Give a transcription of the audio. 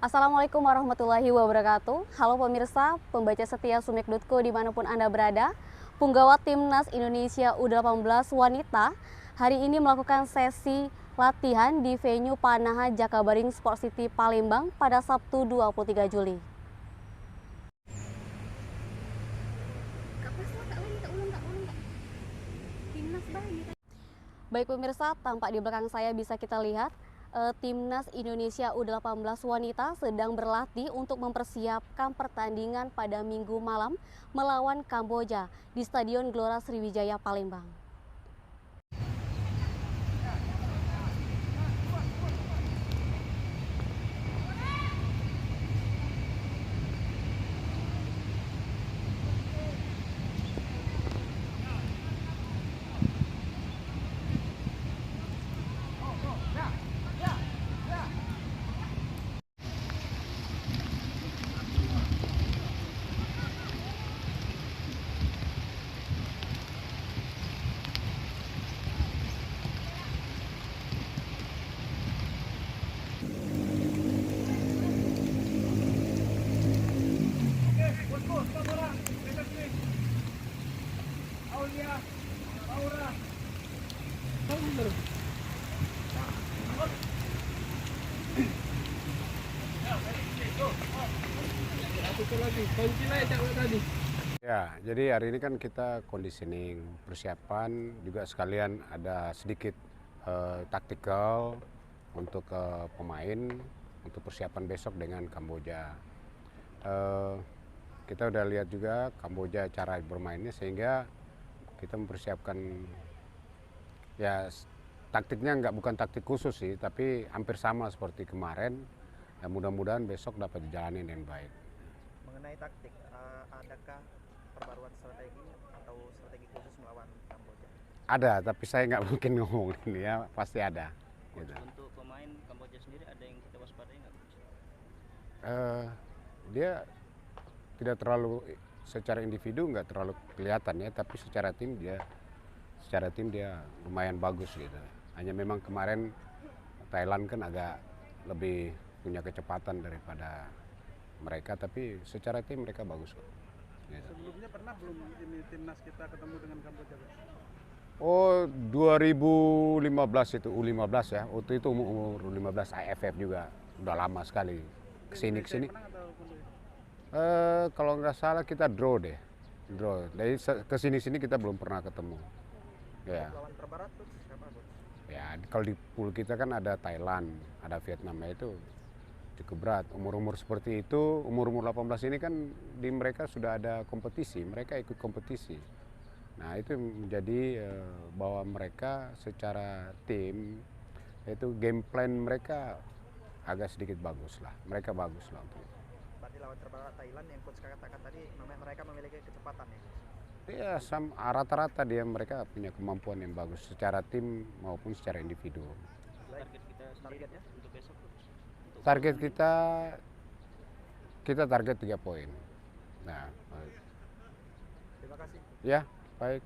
Assalamualaikum warahmatullahi wabarakatuh. Halo pemirsa, pembaca setia Sumik.co dimanapun Anda berada. Punggawa Timnas Indonesia U18 wanita hari ini melakukan sesi latihan di venue Panaha Jakabaring Sport City Palembang pada Sabtu 23 Juli. Baik pemirsa, tampak di belakang saya bisa kita lihat Timnas Indonesia U18 wanita sedang berlatih untuk mempersiapkan pertandingan pada Minggu malam melawan Kamboja di Stadion Gelora Sriwijaya Palembang. Ya, jadi hari ini kan kita conditioning, persiapan, juga sekalian ada sedikit taktikal untuk pemain untuk persiapan besok dengan Kamboja. Kita udah lihat juga Kamboja cara bermainnya sehingga kita mempersiapkan ya taktiknya bukan taktik khusus sih, tapi hampir sama seperti kemarin. Ya, mudah-mudahan besok dapat dijalani dengan baik. Mengenai taktik, adakah perbaruan strategi atau strategi khusus melawan Kamboja? Ada, tapi saya nggak mungkin ngomong ini ya, pasti ada. Gitu. Untuk pemain Kamboja sendiri ada yang kita waspadai nggak? Dia tidak terlalu secara individu nggak terlalu kelihatan ya, tapi secara tim dia lumayan bagus gitu. Hanya memang kemarin Thailand kan agak lebih punya kecepatan daripada mereka, tapi secara tim mereka bagus kok. Gitu. Sebelumnya pernah belum ini timnas kita ketemu dengan Kamboja? Oh, 2015 itu U15 ya. Waktu itu umur 15 AFF juga. Udah lama sekali. Kesini. Kalau nggak salah kita draw deh. Draw. Dari kesini kita belum pernah ketemu. Ya. Lawan terberat tuh siapa, Bos? Ya, kalau di pool kita kan ada Thailand, ada Vietnam, ya itu cukup berat. Umur-umur seperti itu, umur-umur 18 ini kan di mereka sudah ada kompetisi, mereka ikut kompetisi. Nah, itu menjadi bahwa mereka secara tim, itu game plan mereka agak sedikit bagus lah. Mereka bagus lah untuk itu. Berarti lawan terberat Thailand yang coach katakan tadi, mereka memiliki kecepatan ya? Ya, rata-rata mereka punya kemampuan yang bagus secara tim maupun secara individu. Target kita sendiri Targetnya? untuk besok. Target kita target 3 poin. Nah, Terima kasih. ya, baik.